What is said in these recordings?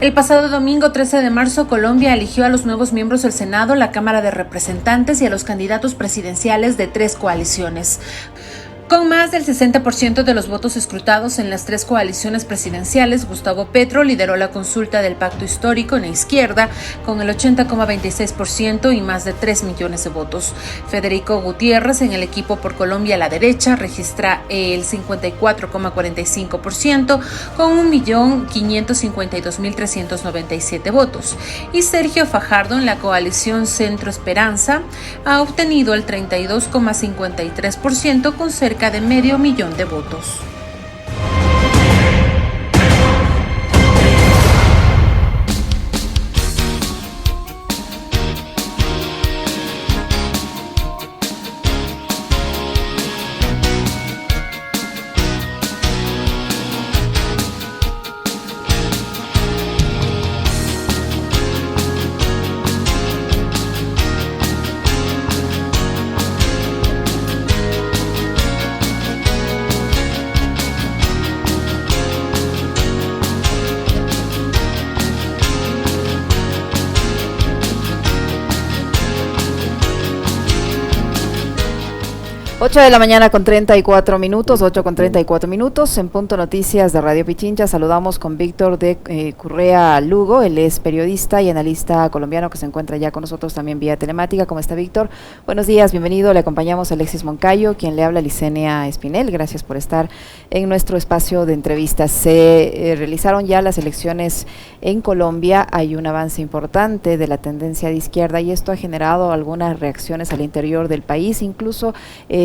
El pasado domingo 13 de marzo, Colombia eligió a los nuevos miembros del Senado, la Cámara de Representantes y a los candidatos presidenciales de 3 coaliciones. Con más del 60% de los votos escrutados en las 3 coaliciones presidenciales, Gustavo Petro lideró la consulta del pacto histórico en la izquierda con el 80,26% y más de 3 millones de votos. Federico Gutiérrez en el equipo por Colombia a la derecha registra el 54,45% con 1.552.397 votos. Y Sergio Fajardo en la coalición Centro Esperanza ha obtenido el 32,53% con cerca de 500.000 de votos. Ocho de la mañana con 34 minutos, 8:34 en Punto Noticias de Radio Pichincha. Saludamos con Víctor de Correa Lugo, él es periodista y analista colombiano que se encuentra ya con nosotros también vía telemática. ¿Cómo está, Víctor? Buenos días, bienvenido. Le acompañamos a Alexis Moncayo, quien le habla, Licenia Espinel. Gracias por estar en nuestro espacio de entrevistas. Se realizaron ya las elecciones en Colombia, hay un avance importante de la tendencia de izquierda y esto ha generado algunas reacciones al interior del país, incluso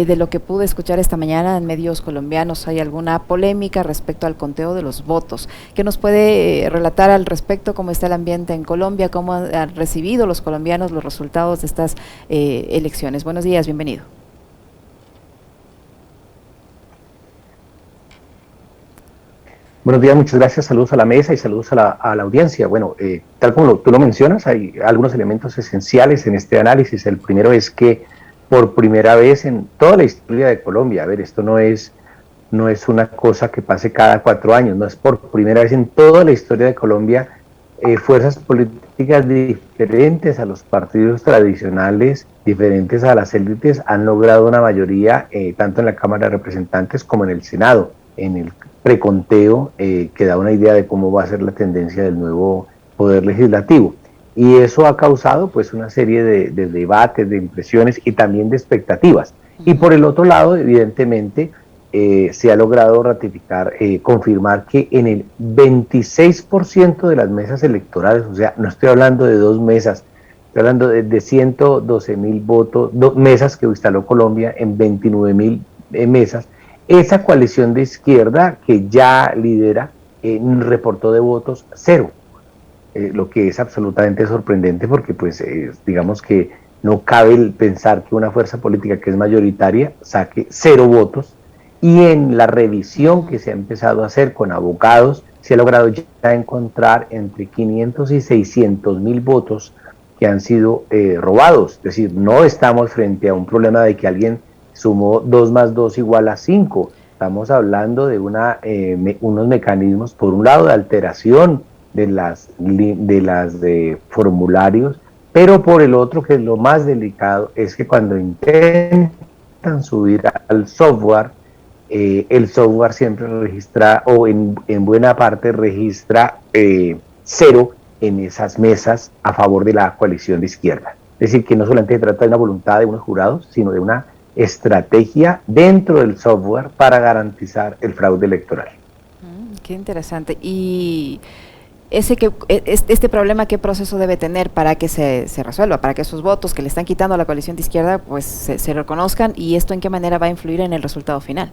de lo que pude escuchar esta mañana en medios colombianos, hay alguna polémica respecto al conteo de los votos. ¿Qué nos puede relatar al respecto? ¿Cómo está el ambiente en Colombia? ¿Cómo han recibido los colombianos los resultados de estas elecciones? Buenos días, bienvenido. Buenos días, muchas gracias, saludos a la mesa y saludos a la audiencia. Bueno, tal como tú lo mencionas, hay algunos elementos esenciales en este análisis. El primero es que por primera vez en toda la historia de Colombia, a ver, esto no es una cosa que pase cada 4 años, no es por primera vez en toda la historia de Colombia, fuerzas políticas diferentes a los partidos tradicionales, diferentes a las élites, han logrado una mayoría tanto en la Cámara de Representantes como en el Senado, en el preconteo que da una idea de cómo va a ser la tendencia del nuevo poder legislativo. Y eso ha causado pues una serie de debates, de impresiones y también de expectativas. Y por el otro lado, evidentemente, se ha logrado ratificar, confirmar que en el 26% de las mesas electorales, o sea, no estoy hablando de 2 mesas, estoy hablando de 112.000 votos, mesas que instaló Colombia en 29.000 mesas, esa coalición de izquierda que ya lidera reportó de votos 0. Lo que es absolutamente sorprendente porque pues digamos que no cabe pensar que una fuerza política que es mayoritaria saque 0 votos, y en la revisión que se ha empezado a hacer con abogados se ha logrado ya encontrar entre 500 y 600.000 votos que han sido robados. Es decir, no estamos frente a un problema de que alguien sumó 2 más 2 igual a 5, estamos hablando de unos mecanismos, por un lado, de alteración de las formularios, pero por el otro, que es lo más delicado, es que cuando intentan subir al software, el software siempre registra, o en buena parte registra 0 en esas mesas a favor de la coalición de izquierda. Es decir, que no solamente se trata de una voluntad de unos jurados, sino de una estrategia dentro del software para garantizar el fraude electoral. Qué interesante. Y este problema, ¿qué proceso debe tener para que se resuelva, para que esos votos que le están quitando a la coalición de izquierda pues se reconozcan, y esto en qué manera va a influir en el resultado final?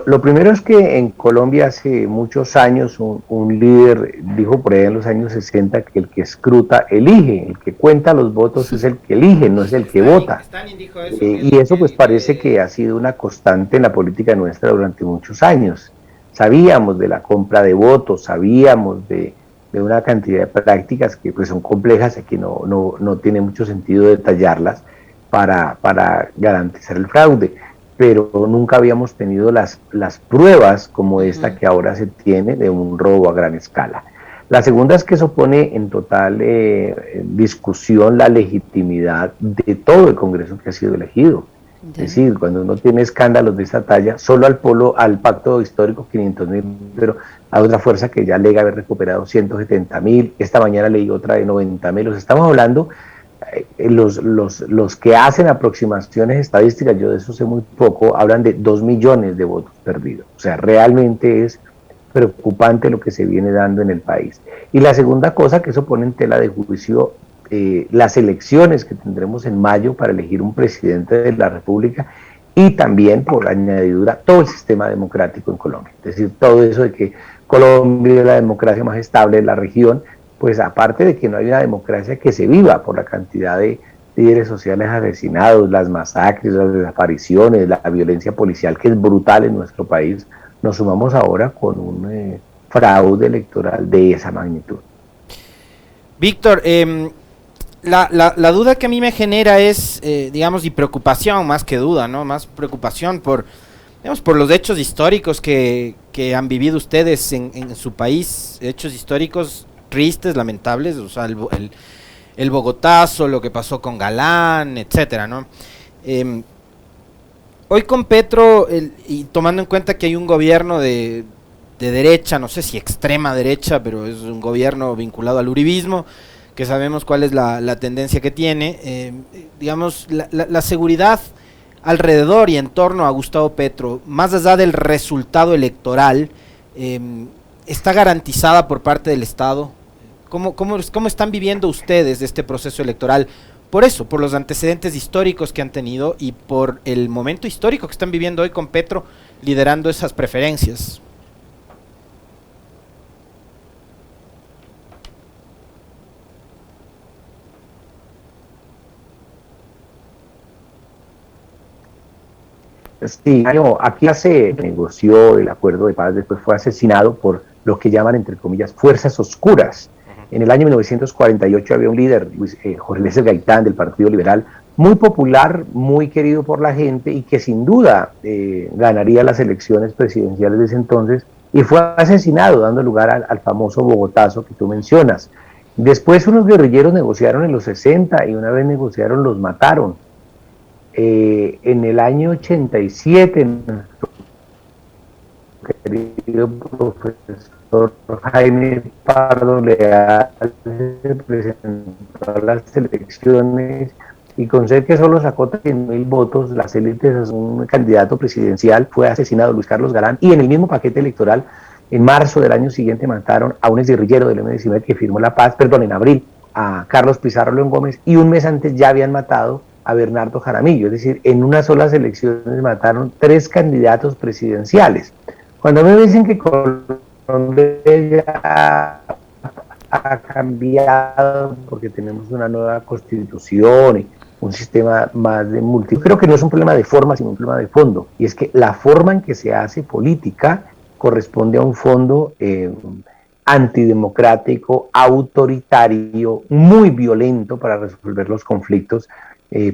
Lo primero es que en Colombia hace muchos años un líder dijo por ahí en los años 60 que el que escruta elige, el que cuenta los votos es el que elige, no es el que vota. Y eso pues parece que ha sido una constante en la política nuestra durante muchos años. Sabíamos de la compra de votos, sabíamos de una cantidad de prácticas que pues son complejas, aquí no tiene mucho sentido detallarlas para garantizar el fraude. pero nunca habíamos tenido las pruebas como esta que ahora se tiene de un robo a gran escala. La segunda es que eso pone en total discusión la legitimidad de todo el Congreso que ha sido elegido. Es decir, cuando uno tiene escándalos de esta talla, solo al pacto histórico 500.000, pero a otra fuerza que ya alega haber recuperado 170.000, esta mañana leí otra de 90.000, los estamos hablando, los que hacen aproximaciones estadísticas, yo de eso sé muy poco, hablan de 2 millones de votos perdidos, o sea, realmente es preocupante lo que se viene dando en el país. Y la segunda cosa que eso pone en tela de juicio las elecciones que tendremos en mayo para elegir un presidente de la República y también, por añadidura, todo el sistema democrático en Colombia. Es decir, todo eso de que Colombia es la democracia más estable de la región, pues aparte de que no hay una democracia que se viva por la cantidad de líderes sociales asesinados, las masacres, las desapariciones, la violencia policial que es brutal en nuestro país, nos sumamos ahora con un fraude electoral de esa magnitud. Víctor, la duda que a mí me genera es, digamos, y preocupación más que duda, ¿no? Más preocupación por, digamos, por los hechos históricos que han vivido ustedes en su país, hechos históricos tristes, lamentables, o sea, el Bogotazo, lo que pasó con Galán, etcétera, ¿no? Hoy con Petro, y tomando en cuenta que hay un gobierno de derecha, no sé si extrema derecha, pero es un gobierno vinculado al uribismo, que sabemos cuál es la tendencia que tiene, digamos, la seguridad alrededor y en torno a Gustavo Petro, más allá del resultado electoral, ¿está garantizada por parte del Estado? ¿Cómo están viviendo ustedes este proceso electoral? Por eso, por los antecedentes históricos que han tenido y por el momento histórico que están viviendo hoy con Petro liderando esas preferencias. Sí, aquí se negoció el acuerdo de paz, después fue asesinado por lo que llaman, entre comillas, fuerzas oscuras. En el año 1948 había un líder, Jorge Eliezer Gaitán, del Partido Liberal, muy popular, muy querido por la gente y que sin duda ganaría las elecciones presidenciales de ese entonces, y fue asesinado, dando lugar al famoso Bogotazo que tú mencionas. Después unos guerrilleros negociaron en los 60 y una vez negociaron los mataron. En el año 87, nuestro querido profesor Jaime Pardo Leal se presentó a las elecciones y con ser que solo sacó 100.000 votos, las élites, un candidato presidencial, fue asesinado Luis Carlos Galán, y en el mismo paquete electoral, en marzo del año siguiente, mataron a un exguerrillero del M-19 que firmó la paz, en abril, a Carlos Pizarro León Gómez, y un mes antes ya habían matado a Bernardo Jaramillo, es decir, en unas solas elecciones mataron 3 candidatos presidenciales. Cuando me dicen que Colombia ya ha cambiado porque tenemos una nueva constitución y un sistema más de creo que no es un problema de forma, sino un problema de fondo, y es que la forma en que se hace política corresponde a un fondo antidemocrático, autoritario, muy violento para resolver los conflictos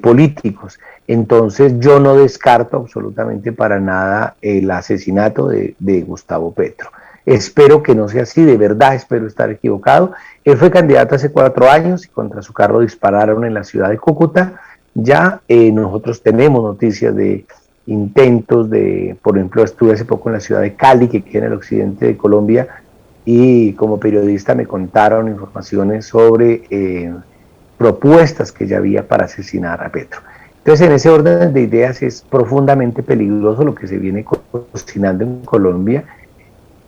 políticos. Entonces yo no descarto absolutamente para nada el asesinato de Gustavo Petro. Espero que no sea así, de verdad espero estar equivocado. Él fue candidato hace 4 años y contra su carro dispararon en la ciudad de Cúcuta. Ya nosotros tenemos noticias de intentos de, por ejemplo, estuve hace poco en la ciudad de Cali, que queda en el occidente de Colombia, y como periodista me contaron informaciones sobre propuestas que ya había para asesinar a Petro. Entonces, en ese orden de ideas es profundamente peligroso lo que se viene cocinando en Colombia.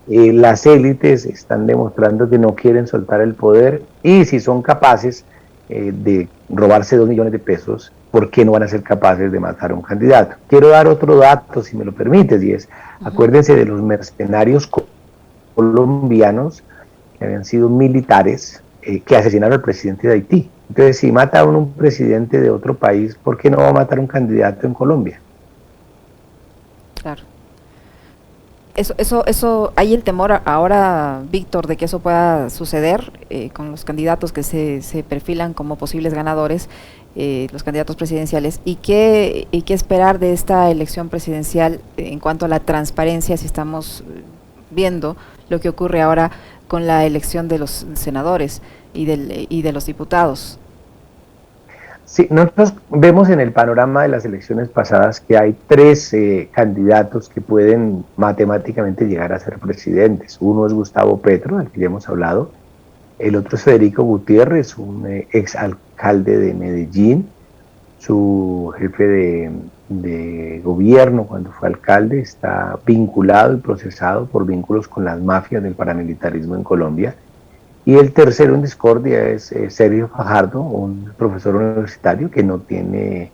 Las élites están demostrando que no quieren soltar el poder, y si son capaces de robarse 2 millones de pesos, ¿por qué no van a ser capaces de matar a un candidato? Quiero dar otro dato, si me lo permites, y es, acuérdense de los mercenarios colombianos que habían sido militares que asesinaron al presidente de Haití. Entonces, si mata a un presidente de otro país, ¿por qué no va a matar a un candidato en Colombia? Claro. Eso, hay el temor ahora, Víctor, de que eso pueda suceder con los candidatos que se perfilan como posibles ganadores, los candidatos presidenciales, y qué esperar de esta elección presidencial en cuanto a la transparencia, si estamos viendo lo que ocurre ahora con la elección de los senadores y de los diputados. Sí, nosotros vemos en el panorama de las elecciones pasadas que hay tres candidatos que pueden matemáticamente llegar a ser presidentes. Uno es Gustavo Petro, del que ya hemos hablado. El otro es Federico Gutiérrez, un exalcalde de Medellín, su jefe de gobierno cuando fue alcalde, está vinculado y procesado por vínculos con las mafias del paramilitarismo en Colombia. Y el tercero en discordia es Sergio Fajardo, un profesor universitario que no tiene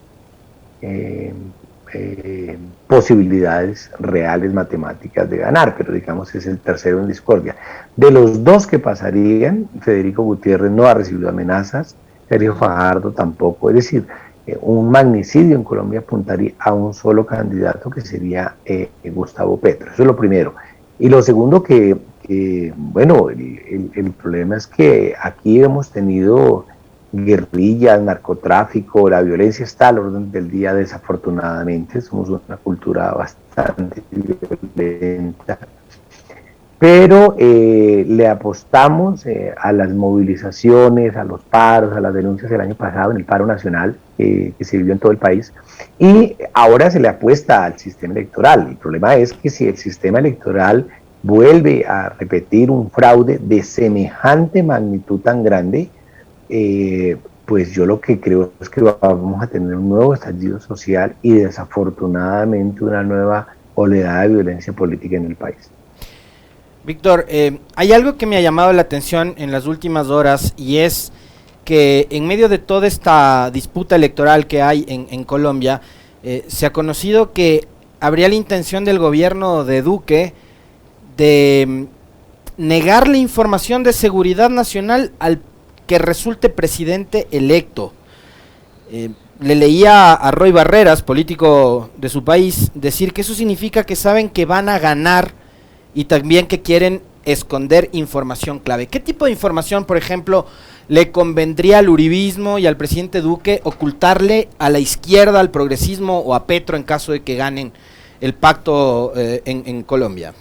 posibilidades reales matemáticas de ganar, pero digamos es el tercero en discordia. De los dos que pasarían, Federico Gutiérrez no ha recibido amenazas, Sergio Fajardo tampoco, es decir, un magnicidio en Colombia apuntaría a un solo candidato, que sería Gustavo Petro. Eso es lo primero. Y lo segundo bueno, el problema es que aquí hemos tenido guerrillas, narcotráfico, la violencia está al orden del día, desafortunadamente, somos una cultura bastante violenta, pero le apostamos a las movilizaciones, a los paros, a las denuncias del año pasado, en el paro nacional que se vivió en todo el país, y ahora se le apuesta al sistema electoral. El problema es que si el sistema electoral vuelve a repetir un fraude de semejante magnitud tan grande, pues yo lo que creo es que vamos a tener un nuevo estallido social y desafortunadamente una nueva oleada de violencia política en el país. Víctor, hay algo que me ha llamado la atención en las últimas horas, y es que en medio de toda esta disputa electoral que hay en Colombia, se ha conocido que habría la intención del gobierno de Duque de negarle información de seguridad nacional al que resulte presidente electo. Le leía a Roy Barreras, político de su país, decir que eso significa que saben que van a ganar y también que quieren esconder información clave. ¿Qué tipo de información, por ejemplo, le convendría al uribismo y al presidente Duque ocultarle a la izquierda, al progresismo o a Petro en caso de que ganen el pacto en Colombia?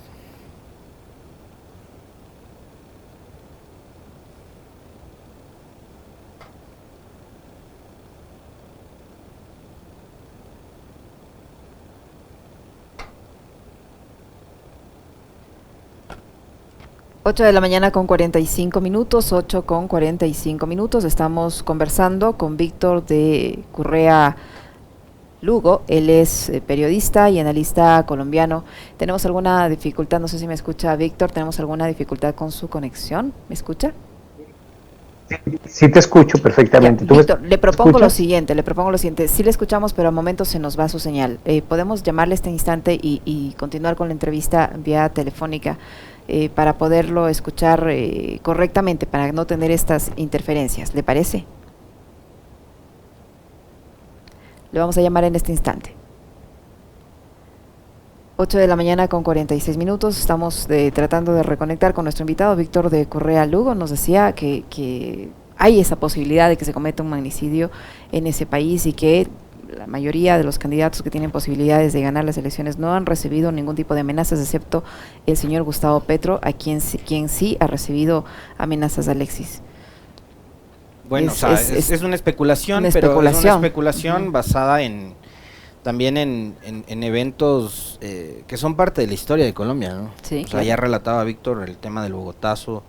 8 de la mañana con 45 minutos, 8 con 45 minutos. Estamos conversando con Víctor de Currea Lugo. Él es periodista y analista colombiano. Tenemos alguna dificultad, no sé si me escucha Víctor, tenemos alguna dificultad con su conexión. ¿Me escucha? Sí te escucho perfectamente. Ya, Víctor, le propongo lo siguiente, sí le escuchamos, pero a momentos se nos va su señal. Podemos llamarle este instante y continuar con la entrevista vía telefónica para poderlo escuchar correctamente, para no tener estas interferencias. ¿Le parece? Le vamos a llamar en este instante. 8 de la mañana con 46 minutos, estamos tratando de reconectar con nuestro invitado, Víctor de Currea Lugo. Nos decía que hay esa posibilidad de que se cometa un magnicidio en ese país y que la mayoría de los candidatos que tienen posibilidades de ganar las elecciones no han recibido ningún tipo de amenazas, excepto el señor Gustavo Petro, a quien sí ha recibido amenazas, Alexis. Bueno, es una especulación, pero es una especulación basada también en eventos que son parte de la historia de Colombia, ¿no? Sí, o sea, ya relataba Víctor el tema del Bogotazo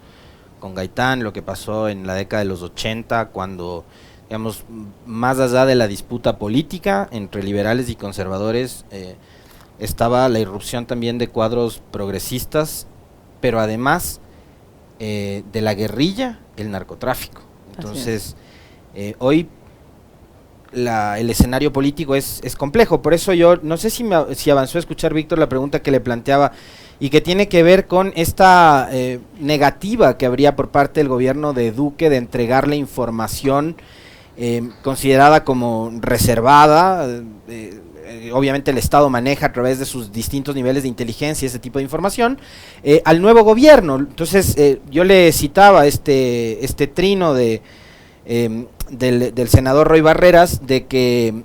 con Gaitán, lo que pasó en la década de los 80, cuando, digamos, más allá de la disputa política entre liberales y conservadores, estaba la irrupción también de cuadros progresistas, pero además de la guerrilla, el narcotráfico. Entonces, hoy el escenario político es complejo. Por eso yo no sé si avanzó a escuchar, Víctor, la pregunta que le planteaba y que tiene que ver con esta negativa que habría por parte del gobierno de Duque de entregarle información considerada como reservada. Obviamente el Estado maneja a través de sus distintos niveles de inteligencia ese tipo de información al nuevo gobierno. Entonces yo le citaba este trino de del senador Roy Barreras de que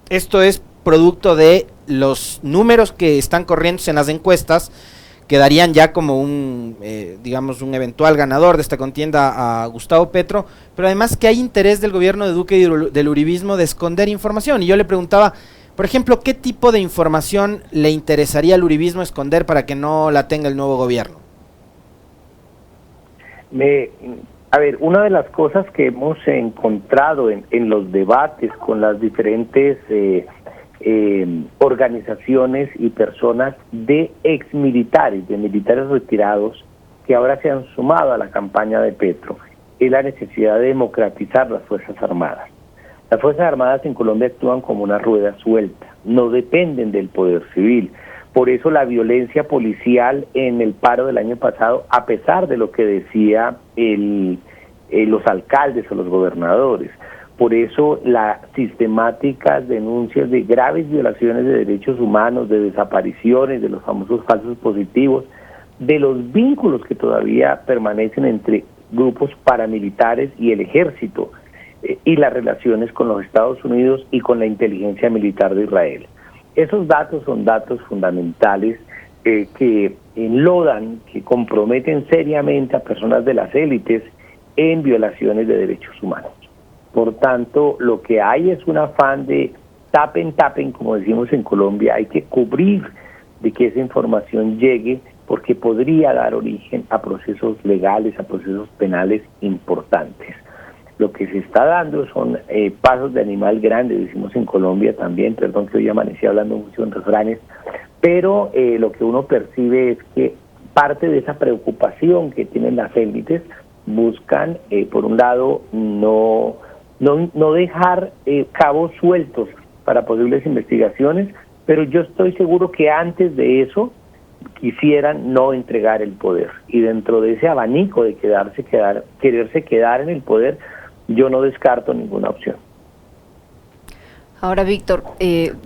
esto es producto de los números que están corriendo en las encuestas, que darían ya como digamos, un eventual ganador de esta contienda a Gustavo Petro, pero además que hay interés del gobierno de Duque y del uribismo de esconder información. Y yo le preguntaba, por ejemplo, ¿qué tipo de información le interesaría al uribismo esconder para que no la tenga el nuevo gobierno? A ver, una de las cosas que hemos encontrado en los debates con las diferentes organizaciones y personas de exmilitares, de militares retirados, que ahora se han sumado a la campaña de Petro, es la necesidad de democratizar las Fuerzas Armadas. Las Fuerzas Armadas en Colombia actúan como una rueda suelta, no dependen del poder civil. Por eso la violencia policial en el paro del año pasado, a pesar de lo que decía los alcaldes o los gobernadores, por eso las sistemáticas denuncias de graves violaciones de derechos humanos, de desapariciones, de los famosos falsos positivos, de los vínculos que todavía permanecen entre grupos paramilitares y el ejército, y las relaciones con los Estados Unidos y con la inteligencia militar de Israel. Esos datos son datos fundamentales que enlodan, que comprometen seriamente a personas de las élites en violaciones de derechos humanos. Por tanto, lo que hay es un afán de tapen, como decimos en Colombia, hay que cubrir de que esa información llegue, porque podría dar origen a procesos legales, a procesos penales importantes. Lo que se está dando son pasos de animal grande, decimos en Colombia también, perdón que hoy amanecí hablando mucho en refranes, pero lo que uno percibe es que parte de esa preocupación que tienen las élites buscan, por un lado, no dejar cabos sueltos para posibles investigaciones, pero yo estoy seguro que antes de eso quisieran no entregar el poder, y dentro de ese abanico de quererse quedar en el poder, yo no descarto ninguna opción. Ahora, Víctor,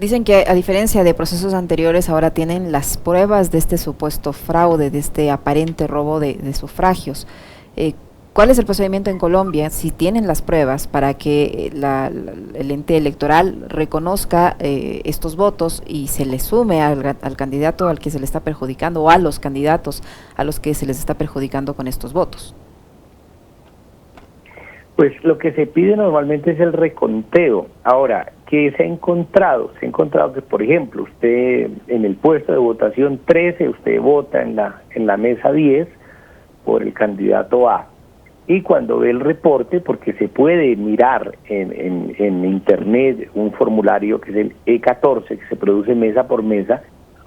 dicen que a diferencia de procesos anteriores, ahora tienen las pruebas de este supuesto fraude, de este aparente robo de sufragios. ¿Cuál es el procedimiento en Colombia, si tienen las pruebas, para que el ente electoral reconozca estos votos y se le sume al candidato al que se le está perjudicando, o a los candidatos a los que se les está perjudicando con estos votos? Pues lo que se pide normalmente es el reconteo. Ahora, ¿qué se ha encontrado? Se ha encontrado que, por ejemplo, usted en el puesto de votación 13, usted vota en la mesa 10 por el candidato A. Y cuando ve el reporte, porque se puede mirar en internet un formulario que es el E14, que se produce mesa por mesa,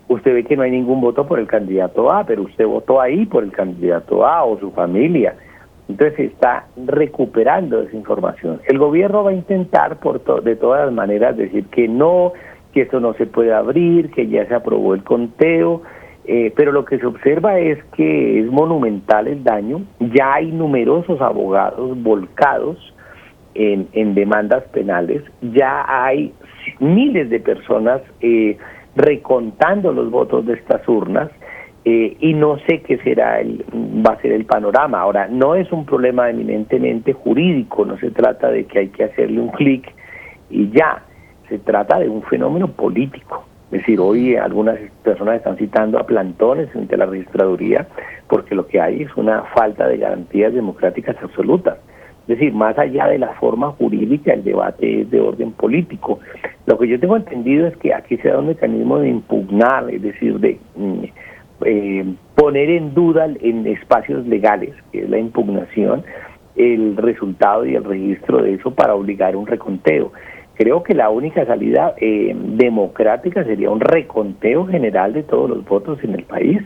usted ve que no hay ningún voto por el candidato A, pero usted votó ahí por el candidato A o su familia. Entonces se está recuperando esa información. El gobierno va a intentar de todas las maneras decir que no, que esto no se puede abrir, que ya se aprobó el conteo, pero lo que se observa es que es monumental el daño. Ya hay numerosos abogados volcados en demandas penales, ya hay miles de personas recontando los votos de estas urnas, y no sé qué va a ser el panorama. Ahora, no es un problema eminentemente jurídico, no se trata de que hay que hacerle un clic y ya, se trata de un fenómeno político. Es decir, hoy algunas personas están citando a plantones ante la registraduría porque lo que hay es una falta de garantías democráticas absolutas. Es decir, más allá de la forma jurídica, el debate es de orden político. Lo que yo tengo entendido es que aquí se da un mecanismo de impugnar, es decir, de poner en duda en espacios legales, que es la impugnación, el resultado y el registro de eso para obligar un reconteo. Creo que la única salida democrática sería un reconteo general de todos los votos en el país,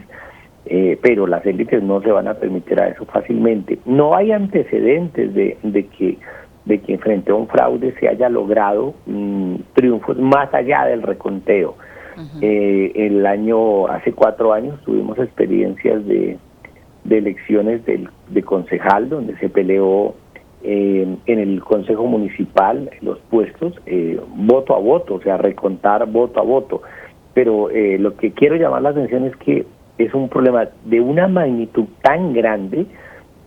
pero las élites no se van a permitir a eso fácilmente. No hay antecedentes de que frente a un fraude se haya logrado triunfos más allá del reconteo. Hace 4 años tuvimos experiencias de elecciones de concejal, donde se peleó en el consejo municipal los puestos voto a voto, o sea, recontar voto a voto. Pero lo que quiero llamar la atención es que es un problema de una magnitud tan grande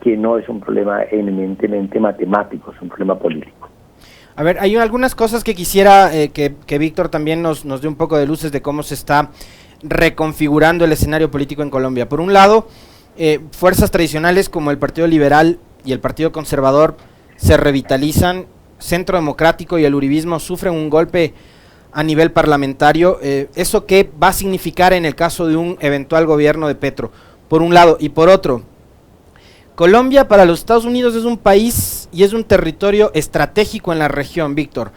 que no es un problema eminentemente matemático, es un problema político. A ver, hay algunas cosas que quisiera que Víctor también nos dé un poco de luces de cómo se está reconfigurando el escenario político en Colombia. Por un lado, fuerzas tradicionales como el Partido Liberal y el Partido Conservador se revitalizan, Centro Democrático y el uribismo sufren un golpe a nivel parlamentario. ¿Eso qué va a significar en el caso de un eventual gobierno de Petro? Por un lado, y por otro, Colombia para los Estados Unidos es un país y es un territorio estratégico en la región, Víctor.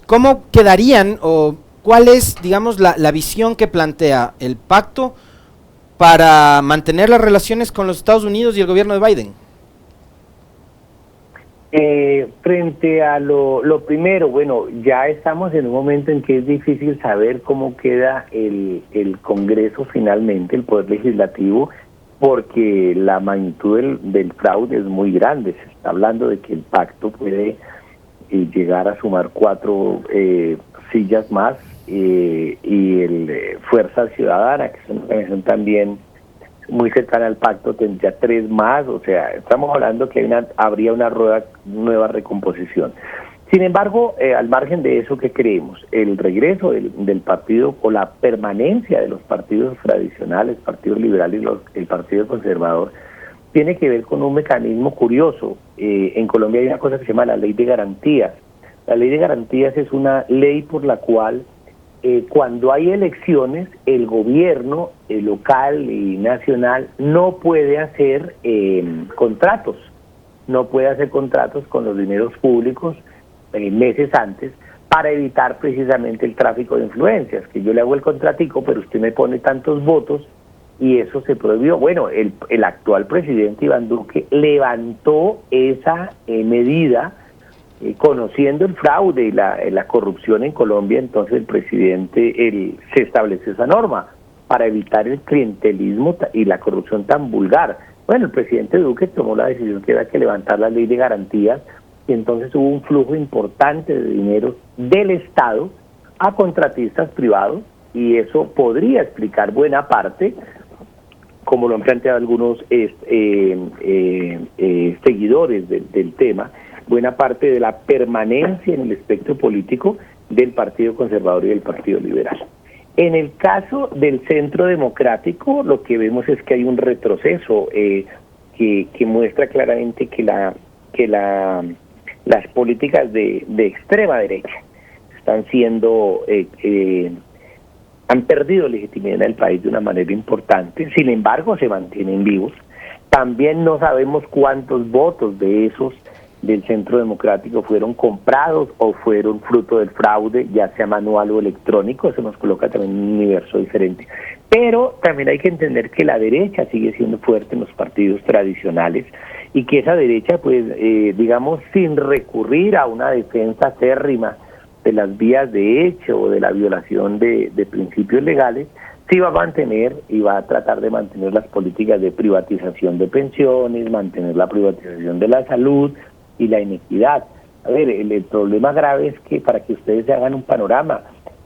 ¿Cómo quedarían o cuál es, digamos, la visión que plantea el pacto para mantener las relaciones con los Estados Unidos y el gobierno de Biden? Frente a lo primero, bueno, ya estamos en un momento en que es difícil saber cómo queda el Congreso finalmente, el Poder Legislativo, porque la magnitud del fraude es muy grande. Se está hablando de que el pacto puede llegar a sumar 4 sillas más, y el Fuerza Ciudadana, que es una organización también muy cercana al pacto, tendría 3 más. O sea, estamos hablando que habría una nueva recomposición. Sin embargo, al margen de eso, ¿qué creemos? El regreso del partido o la permanencia de los partidos tradicionales, Partido Liberal y el Partido Conservador, tiene que ver con un mecanismo curioso. En Colombia hay una cosa que se llama la Ley de Garantías. La Ley de Garantías es una ley por la cual cuando hay elecciones, el gobierno local y nacional no puede hacer contratos, no puede hacer contratos con los dineros públicos meses antes, para evitar precisamente el tráfico de influencias, que yo le hago el contratico, pero usted me pone tantos votos, y eso se prohibió. Bueno, el actual presidente Iván Duque levantó esa medida, conociendo el fraude y la corrupción en Colombia. Entonces el presidente se estableció esa norma para evitar el clientelismo y la corrupción tan vulgar. Bueno, el presidente Duque tomó la decisión que era que levantar la ley de garantías, y entonces hubo un flujo importante de dinero del Estado a contratistas privados, y eso podría explicar buena parte, como lo han planteado algunos seguidores del tema, buena parte de la permanencia en el espectro político del Partido Conservador y del Partido Liberal. En el caso del Centro Democrático, lo que vemos es que hay un retroceso que muestra claramente que las políticas de extrema derecha están siendo han perdido legitimidad en el país de una manera importante. Sin embargo, se mantienen vivos. También no sabemos cuántos votos de esos del Centro Democrático fueron comprados o fueron fruto del fraude, ya sea manual o electrónico. Eso nos coloca también en un universo diferente. Pero también hay que entender que la derecha sigue siendo fuerte en los partidos tradicionales, y que esa derecha, pues, digamos, sin recurrir a una defensa acérrima de las vías de hecho o de la violación de principios legales, sí va a mantener y va a tratar de mantener las políticas de privatización de pensiones, mantener la privatización de la salud y la inequidad. A ver, el problema grave es que, para que ustedes se hagan un panorama,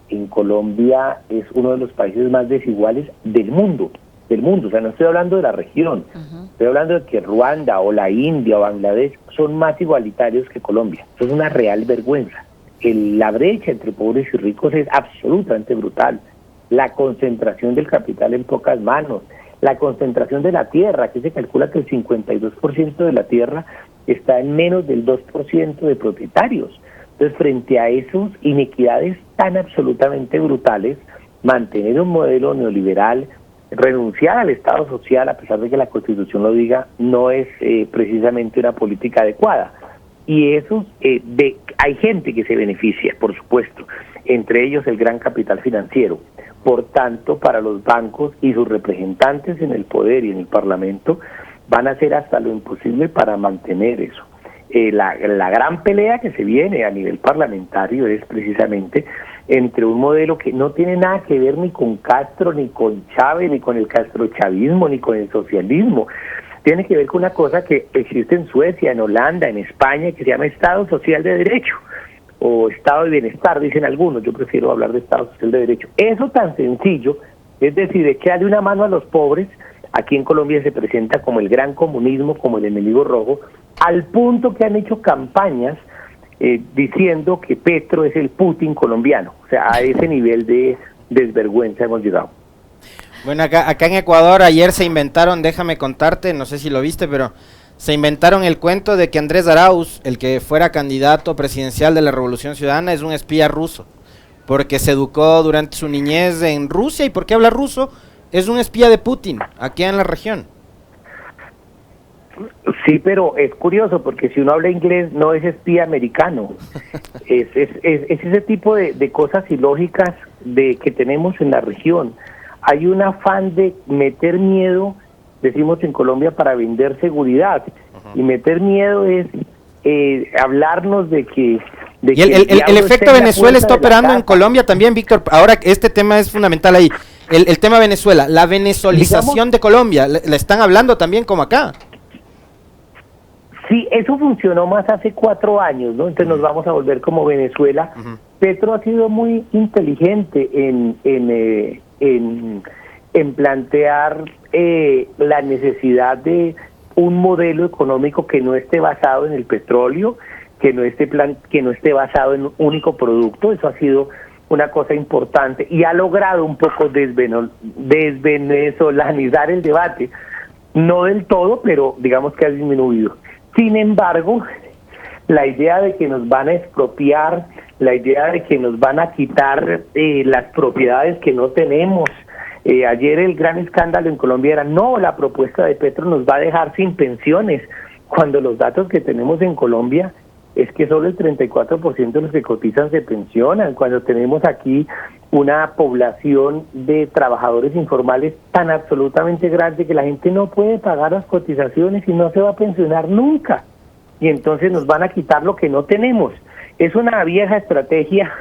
en Colombia es uno de los países más desiguales del mundo. O sea, no estoy hablando de la región, estoy hablando de que Ruanda o la India o Bangladesh son más igualitarios que Colombia. Eso es una real vergüenza. La brecha entre pobres y ricos es absolutamente brutal. La concentración del capital en pocas manos, la concentración de la tierra, que se calcula que el 52% de la tierra está en menos del 2% de propietarios. Entonces, frente a esas inequidades tan absolutamente brutales, mantener un modelo neoliberal, renunciar al Estado social, a pesar de que la Constitución lo diga, no es precisamente una política adecuada. Y eso, hay gente que se beneficia, por supuesto, entre ellos el gran capital financiero. Por tanto, para los bancos y sus representantes en el poder y en el Parlamento, van a hacer hasta lo imposible para mantener eso. La gran pelea que se viene a nivel parlamentario es precisamente entre un modelo que no tiene nada que ver ni con Castro, ni con Chávez, ni con el castrochavismo, ni con el socialismo. Tiene que ver con una cosa que existe en Suecia, en Holanda, en España, que se llama Estado Social de Derecho, o Estado de Bienestar, dicen algunos. Yo prefiero hablar de Estado Social de Derecho. Eso tan sencillo, es decir, echarle una mano a los pobres, aquí en Colombia se presenta como el gran comunismo, como el enemigo rojo, al punto que han hecho campañas diciendo que Petro es el Putin colombiano. O sea, a ese nivel de desvergüenza hemos llegado. Bueno, acá en Ecuador ayer se inventaron, déjame contarte, no sé si lo viste, pero se inventaron el cuento de que Andrés Arauz, el que fuera candidato presidencial de la Revolución Ciudadana, es un espía ruso, porque se educó durante su niñez en Rusia. ¿Y por qué habla ruso? Es un espía de Putin, aquí en la región. Sí, pero es curioso, porque si uno habla inglés no es espía americano. Es ese tipo de cosas ilógicas que tenemos en la región. Hay un afán de meter miedo, decimos en Colombia, para vender seguridad. Y meter miedo es hablarnos de que... Y el efecto Venezuela está operando en Colombia también, Víctor. Ahora este tema es fundamental ahí. El tema Venezuela, la venezolización de Colombia, ¿la están hablando también como acá? Sí, eso funcionó más hace 4 años, ¿no? Entonces nos vamos a volver como Venezuela. Petro ha sido muy inteligente en plantear la necesidad de un modelo económico que no esté basado en el petróleo, que no esté basado en un único producto. Eso ha sido una cosa importante y ha logrado un poco desvenezolanizar el debate. No del todo, pero digamos que ha disminuido. Sin embargo, la idea de que nos van a expropiar, la idea de que nos van a quitar las propiedades que no tenemos. Ayer el gran escándalo en Colombia era, no, la propuesta de Petro nos va a dejar sin pensiones, cuando los datos que tenemos en Colombia es que solo el 34% de los que cotizan se pensionan, cuando tenemos aquí una población de trabajadores informales tan absolutamente grande que la gente no puede pagar las cotizaciones y no se va a pensionar nunca. Y entonces nos van a quitar lo que no tenemos. Es una vieja estrategia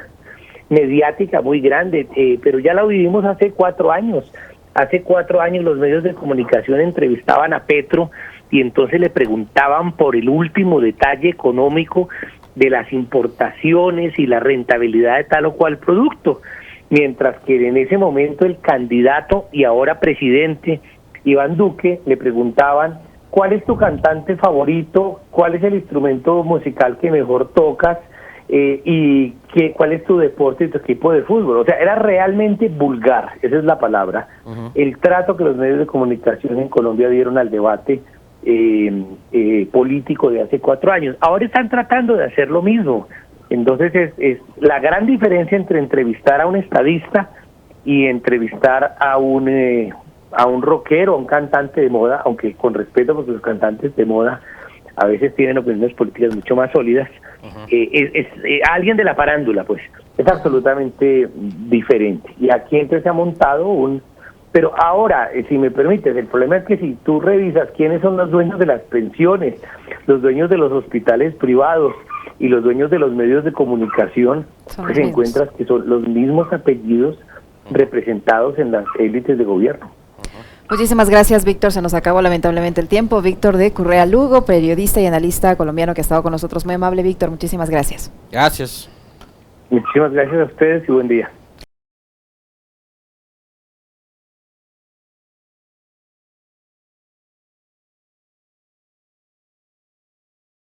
mediática muy grande, pero ya la vivimos hace 4 años. Hace 4 años los medios de comunicación entrevistaban a Petro y entonces le preguntaban por el último detalle económico de las importaciones y la rentabilidad de tal o cual producto, mientras que en ese momento el candidato y ahora presidente Iván Duque le preguntaban ¿cuál es tu cantante favorito? ¿Cuál es el instrumento musical que mejor tocas? Y cuál es tu deporte y tu equipo de fútbol. O sea, era realmente vulgar, esa es la palabra, el trato que los medios de comunicación en Colombia dieron al debate político de hace 4 años. Ahora están tratando de hacer lo mismo. Entonces es la gran diferencia entre entrevistar a un estadista y entrevistar a un rockero, a un cantante de moda, aunque con respeto porque los cantantes de moda a veces tienen opiniones políticas mucho más sólidas. Alguien de la farándula, pues, es absolutamente diferente. Y aquí entonces se ha montado Pero ahora, si me permites, el problema es que si tú revisas quiénes son los dueños de las pensiones, los dueños de los hospitales privados y los dueños de los medios de comunicación, pues encuentras que son los mismos apellidos representados en las élites de gobierno. Muchísimas gracias, Víctor. Se nos acabó lamentablemente el tiempo. Víctor de Currea Lugo, periodista y analista colombiano que ha estado con nosotros. Muy amable, Víctor. Muchísimas gracias. Gracias. Muchísimas gracias a ustedes y buen día.